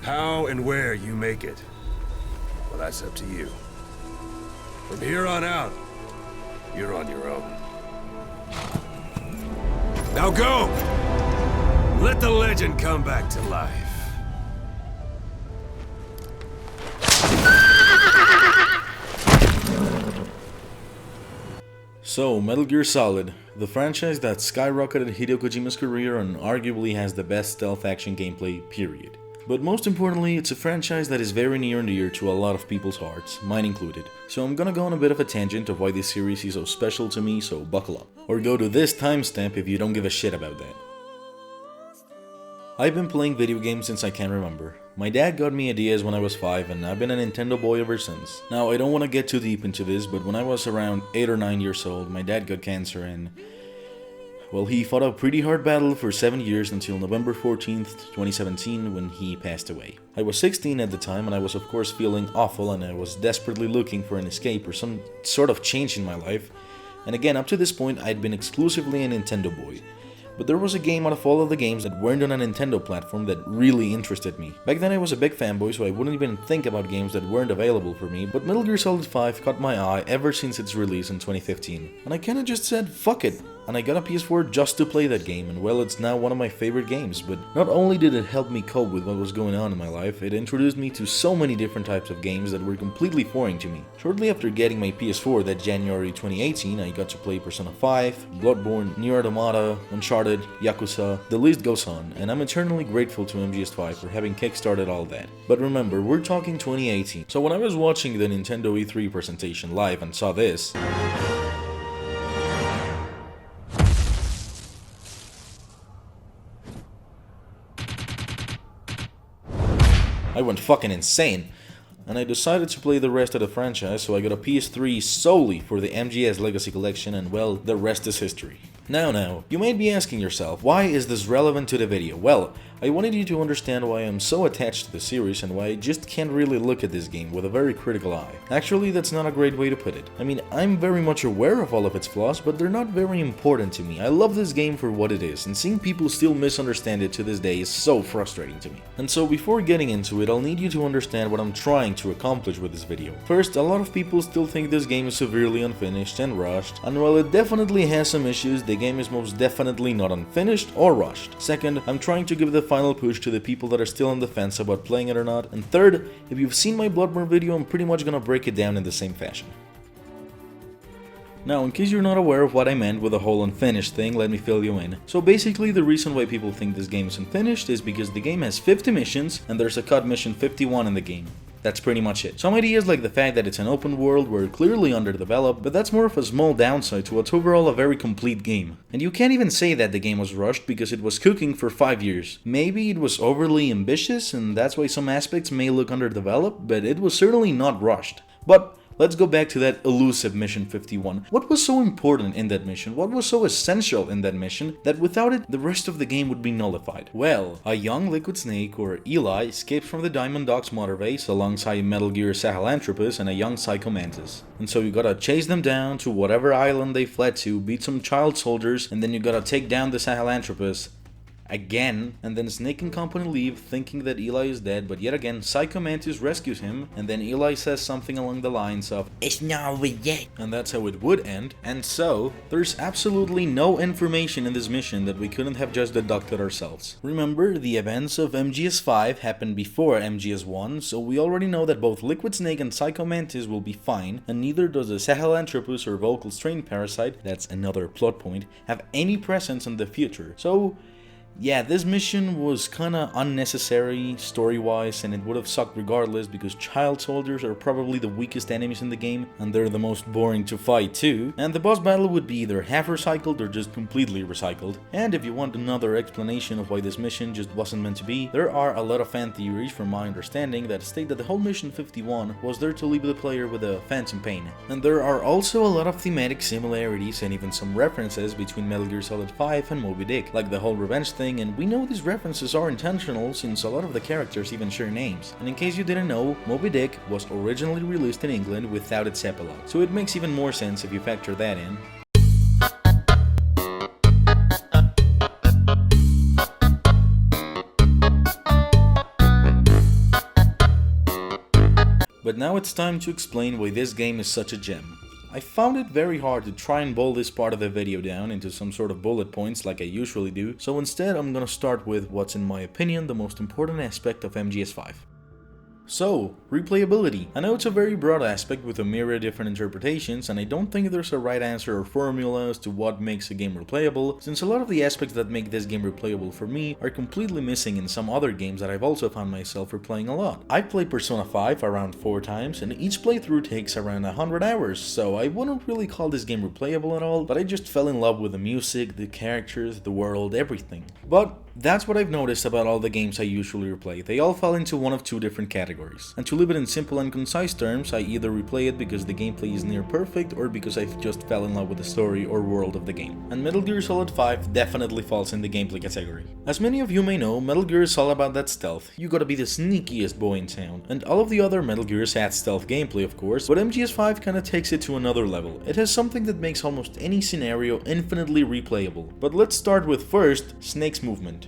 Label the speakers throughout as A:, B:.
A: How and where you make it, well, that's up to you. From here on out, you're on your own. Now go! Let the legend come back to life.
B: So, Metal Gear Solid, the franchise that skyrocketed Hideo Kojima's career and arguably has the best stealth action gameplay, period. But most importantly, it's a franchise that is very near and dear to a lot of people's hearts, mine included. So I'm gonna go on a bit of a tangent of why this series is so special to me, so buckle up. Or go to this timestamp if you don't give a shit about that. I've been playing video games since I can remember. My dad got me a DS when I was 5 and I've been a Nintendo boy ever since. Now I don't want to get too deep into this, but when I was around 8 or 9 years old, my dad got cancer and... well, he fought a pretty hard battle for 7 years until November 14th, 2017 when he passed away. I was 16 at the time and I was of course feeling awful and I was desperately looking for an escape or some sort of change in my life. And again, up to this point I'd been exclusively a Nintendo boy. But there was a game out of all of the games that weren't on a Nintendo platform that really interested me. Back then I was a big fanboy, so I wouldn't even think about games that weren't available for me, but Metal Gear Solid 5 caught my eye ever since its release in 2015. And I kinda just said, fuck it, and I got a PS4 just to play that game, and well, it's now one of my favorite games. But not only did it help me cope with what was going on in my life, it introduced me to so many different types of games that were completely foreign to me. Shortly after getting my PS4 that January 2018, I got to play Persona 5, Bloodborne, Nier Automata, Uncharted, Yakuza, the list goes on, and I'm eternally grateful to MGSV for having kickstarted all that. But remember, we're talking 2018, so when I was watching the Nintendo E3 presentation live and saw this, I went fucking insane, and I decided to play the rest of the franchise, so I got a PS3 solely for the MGS Legacy Collection, and well, the rest is history. Now, you might be asking yourself, why is this relevant to the video? Well, I wanted you to understand why I'm so attached to the series and why I just can't really look at this game with a very critical eye. Actually, that's not a great way to put it. I mean, I'm very much aware of all of its flaws, but they're not very important to me. I love this game for what it is, and seeing people still misunderstand it to this day is so frustrating to me. And so before getting into it, I'll need you to understand what I'm trying to accomplish with this video. First, a lot of people still think this game is severely unfinished and rushed, and while it definitely has some issues, the game is most definitely not unfinished or rushed. Second, I'm trying to give the final push to the people that are still on the fence about playing it or not. And third, if you've seen my Bloodborne video, I'm pretty much gonna break it down in the same fashion. Now, in case you're not aware of what I meant with the whole unfinished thing, let me fill you in. So basically, the reason why people think this game is unfinished is because the game has 50 missions and there's a cut mission 51 in the game. That's pretty much it. Some ideas like the fact that it's an open world were clearly underdeveloped, but that's more of a small downside to what's overall a very complete game. And you can't even say that the game was rushed because it was cooking for 5 years. Maybe it was overly ambitious and that's why some aspects may look underdeveloped, but it was certainly not rushed. But let's go back to that elusive Mission 51. What was so important in that mission? What was so essential in that mission that without it, the rest of the game would be nullified? Well, a young Liquid Snake, or Eli, escapes from the Diamond Dogs motor base alongside Metal Gear Sahelanthropus and a young Psycho Mantis. And so you gotta chase them down to whatever island they fled to, beat some child soldiers, and then you gotta take down the Sahelanthropus again, and then Snake and company leave thinking that Eli is dead, but yet again Psycho Mantis rescues him, and then Eli says something along the lines of "It's not over yet," and that's how it would end. And so there's absolutely no information in this mission that we couldn't have just deducted ourselves. Remember, the events of MGS5 happened before MGS1, so we already know that both Liquid Snake and Psycho Mantis will be fine, and neither does the Sahelanthropus or Vocal Strain Parasite, that's another plot point, have any presence in the future. So yeah, this mission was kinda unnecessary story-wise, and it would have sucked regardless because child soldiers are probably the weakest enemies in the game, and they're the most boring to fight too, and the boss battle would be either half recycled or just completely recycled. And if you want another explanation of why this mission just wasn't meant to be, there are a lot of fan theories from my understanding that state that the whole Mission 51 was there to leave the player with a phantom pain. And there are also a lot of thematic similarities and even some references between Metal Gear Solid 5 and Moby Dick, like the whole revenge thing, and we know these references are intentional since a lot of the characters even share names. And in case you didn't know, Moby Dick was originally released in England without its epilogue, so it makes even more sense if you factor that in. But now it's time to explain why this game is such a gem. I found it very hard to try and boil this part of the video down into some sort of bullet points like I usually do, so instead I'm gonna start with what's in my opinion the most important aspect of MGS5. So, replayability. I know it's a very broad aspect with a myriad different interpretations, and I don't think there's a right answer or formula as to what makes a game replayable, since a lot of the aspects that make this game replayable for me are completely missing in some other games that I've also found myself replaying a lot. I've played Persona 5 around 4 times, and each playthrough takes around 100 hours, so I wouldn't really call this game replayable at all, but I just fell in love with the music, the characters, the world, everything. But that's what I've noticed about all the games I usually replay. They all fall into one of two different categories. And to leave it in simple and concise terms, I either replay it because the gameplay is near perfect or because I just fell in love with the story or world of the game. And Metal Gear Solid 5 definitely falls in the gameplay category. As many of you may know, Metal Gear is all about that stealth. You gotta be the sneakiest boy in town. And all of the other Metal Gears had stealth gameplay of course, but MGS5 kinda takes it to another level. It has something that makes almost any scenario infinitely replayable. But let's start with first, Snake's movement.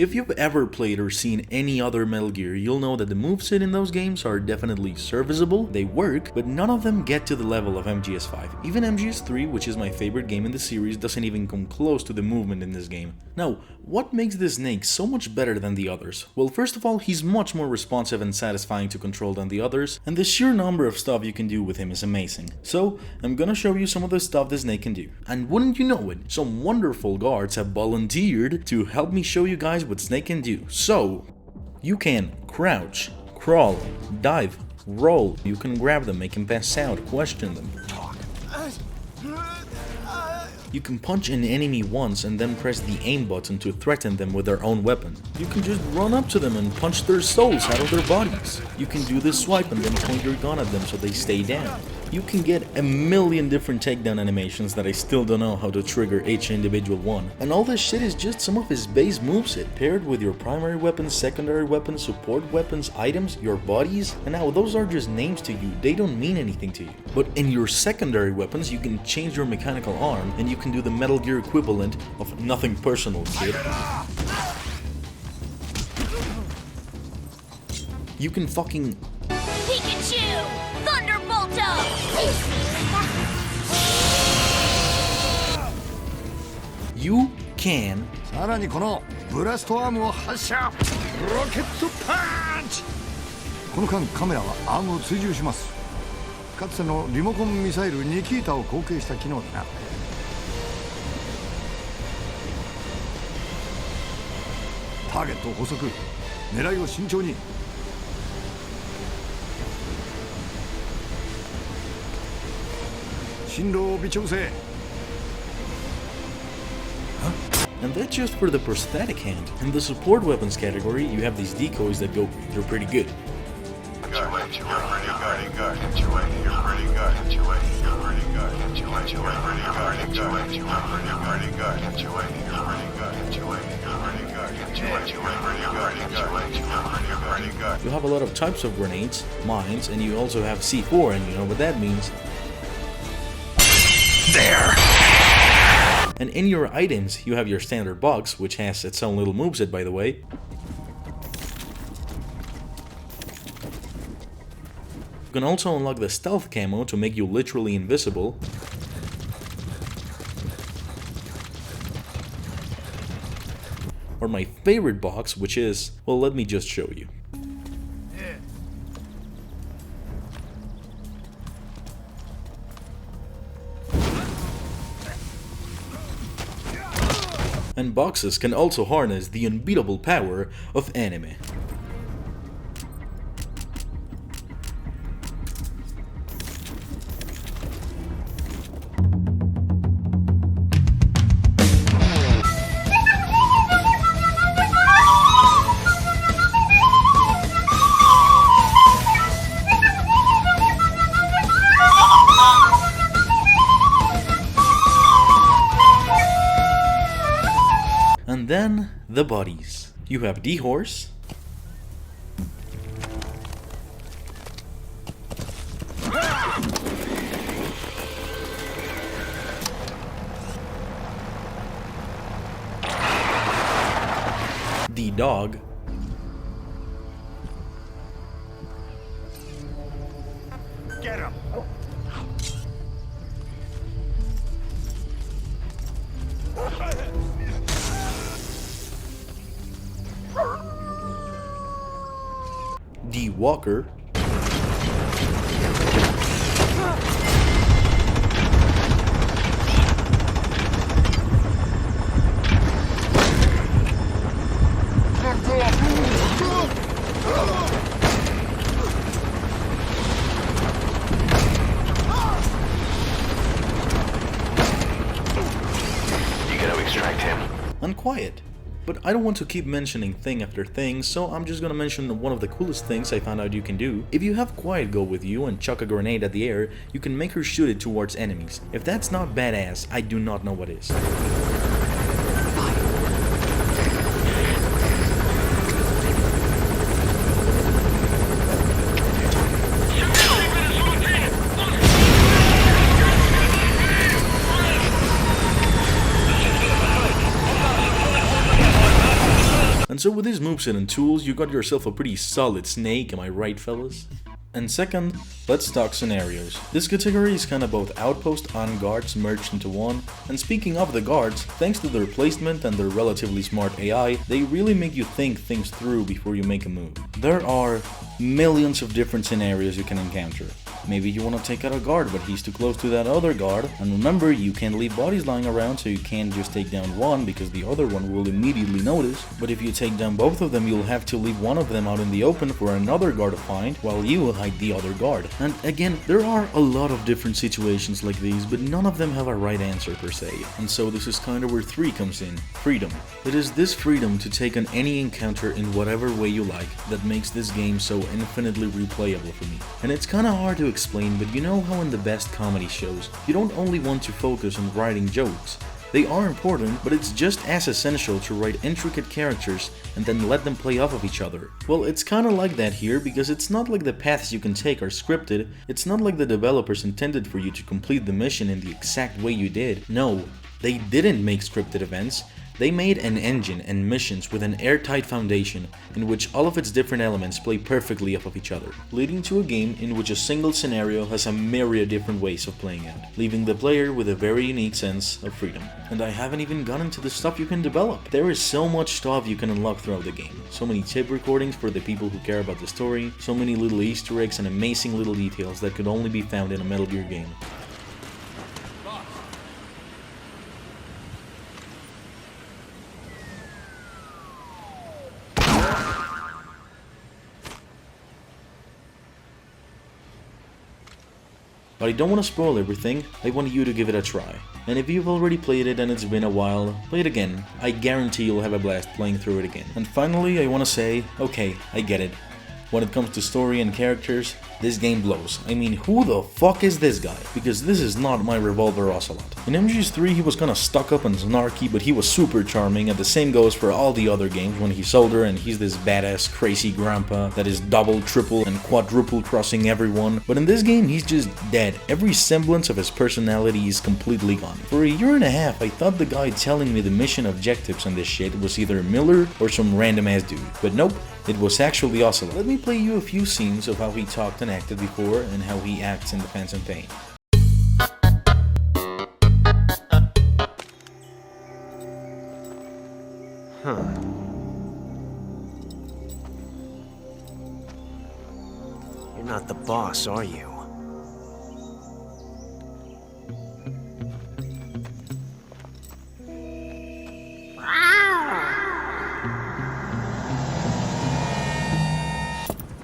B: If you've ever played or seen any other Metal Gear, you'll know that the moveset in those games are definitely serviceable, they work, but none of them get to the level of MGS5. Even MGS3, which is my favorite game in the series, doesn't even come close to the movement in this game. Now, what makes this Snake so much better than the others? Well, first of all, he's much more responsive and satisfying to control than the others, and the sheer number of stuff you can do with him is amazing. So, I'm gonna show you some of the stuff the Snake can do. And wouldn't you know it, some wonderful guards have volunteered to help me show you guys what Snake can do. So, you can crouch, crawl, dive, roll, you can grab them, make them pass out, question them. You can punch an enemy once and then press the aim button to threaten them with their own weapon. You can just run up to them and punch their souls out of their bodies. You can do this swipe and then point your gun at them so they stay down. You can get a million different takedown animations that I still don't know how to trigger each individual one. And all this shit is just some of his base moveset, paired with your primary weapons, secondary weapons, support weapons, items, your bodies. And now those are just names to you, they don't mean anything to you. But in your secondary weapons, you can change your mechanical arm, and you can do the Metal Gear equivalent of nothing personal, kid. You can fucking
C: Pikachu! Thunderbolto!
B: You can
D: さらにこのブラストアームを発射ロケットパンチこの間カメラはアームを追従しますかつてのリモコンミサイルニキータを後継した機能だなターゲットを捕捉狙いを慎重に進路を微調整
B: And that's just for the prosthetic hand. In the support weapons category, you have these decoys that go, they're pretty good. You have a lot of types of grenades, mines, and you also have C4, and you know what that means. There! And in your items, you have your standard box, which has its own little moveset by the way. You can also unlock the stealth camo to make you literally invisible. Or my favorite box, which is, well, let me just show you. And boxes can also harness the unbeatable power of anime. And then, the bodies. You have D-Horse, D-Dog,
D: Get him!
B: D. Walker. And Quiet. But I don't want to keep mentioning thing after thing, so I'm just gonna mention one of the coolest things I found out you can do. If you have Quiet go with you and chuck a grenade at the air, you can make her shoot it towards enemies. If that's not badass, I do not know what is. And so with his moveset and tools, you got yourself a pretty solid snake, am I right, fellas? And second, let's talk scenarios. This category is kinda both outpost and guards merged into one, and speaking of the guards, thanks to their placement and their relatively smart AI, they really make you think things through before you make a move. There are millions of different scenarios you can encounter. Maybe you want to take out a guard, but he's too close to that other guard. And remember, you can't leave bodies lying around, so you can't just take down one because the other one will immediately notice. But if you take down both of them, you'll have to leave one of them out in the open for another guard to find, while you will hide the other guard. And again, there are a lot of different situations like these, but none of them have a right answer per se. And so this is kind of where 3 comes in. Freedom. It is this freedom to take on any encounter in whatever way you like that makes this game so infinitely replayable for me. And it's kind of hard to explain, but you know how in the best comedy shows, you don't only want to focus on writing jokes. They are important, but it's just as essential to write intricate characters and then let them play off of each other. Well, it's kinda like that here, because it's not like the paths you can take are scripted, it's not like the developers intended for you to complete the mission in the exact way you did. No, they didn't make scripted events. They made an engine and missions with an airtight foundation in which all of its different elements play perfectly off of each other, leading to a game in which a single scenario has a myriad different ways of playing out, leaving the player with a very unique sense of freedom. And I haven't even gotten to the stuff you can develop. There is so much stuff you can unlock throughout the game, so many tape recordings for the people who care about the story, so many little Easter eggs and amazing little details that could only be found in a Metal Gear game. But I don't want to spoil everything, I want you to give it a try. And if you've already played it and it's been a while, play it again. I guarantee you'll have a blast playing through it again. And finally, I want to say, okay, I get it. When it comes to story and characters, this game blows. I mean, who the fuck is this guy? Because this is not my Revolver Ocelot. In MGS3 he was kinda stuck up and snarky, but he was super charming, and the same goes for all the other games when he's older and he's this badass crazy grandpa that is double, triple, and quadruple crossing everyone. But in this game he's just dead. Every semblance of his personality is completely gone. For a year and a half I thought the guy telling me the mission objectives on this shit was either Miller or some random ass dude. But nope. It was actually Ocelot. Let me play you a few scenes of how he talked and acted before and how he acts in The Phantom Pain.
E: You're not the boss, are you?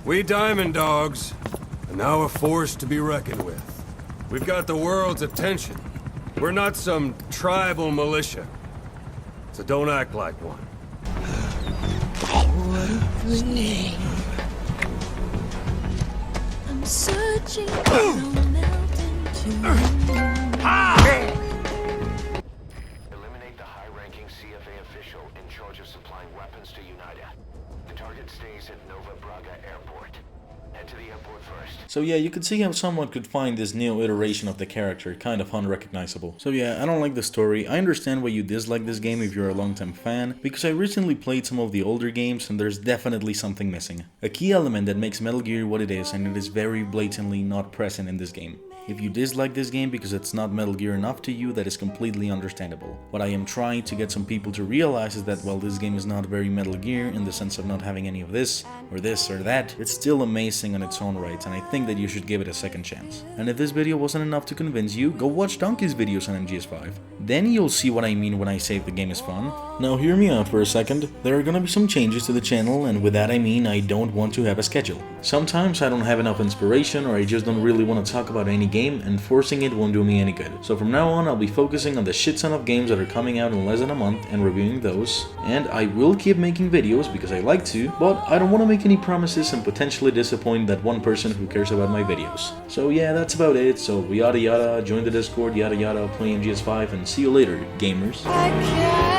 A: We Diamond Dogs are now a force to be reckoned with. We've got the world's attention. We're not some tribal militia. So don't act like one.
C: I'm searching for a mountain to
F: Eliminate the high-ranking CFA official in charge of supplying weapons to United. The target stays at Nova Braga Airport. Head to the airport first.
B: So yeah, you could see how someone could find this new iteration of the character kind of unrecognizable. So yeah, I don't like the story. I understand why you dislike this game if you're a long-time fan, because I recently played some of the older games and there's definitely something missing. A key element that makes Metal Gear what it is, and it is very blatantly not present in this game. If you dislike this game because it's not Metal Gear enough to you, that is completely understandable. What I am trying to get some people to realize is that while this game is not very Metal Gear in the sense of not having any of this or that, it's still amazing on its own rights, and I think that you should give it a second chance. And if this video wasn't enough to convince you, go watch Donkey's videos on MGS5. Then you'll see what I mean when I say the game is fun. Now hear me out for a second. There are gonna be some changes to the channel, and with that I mean I don't want to have a schedule. Sometimes I don't have enough inspiration, or I just don't really want to talk about any game, and forcing it won't do me any good. So from now on I'll be focusing on the shit ton of games that are coming out in less than a month and reviewing those. And I will keep making videos because I like to, but I don't want to make any promises and potentially disappoint that one person who cares about my videos. So yeah, that's about it. So yada yada, join the Discord, yada yada, play MGS5, and see you later, gamers.
C: I can't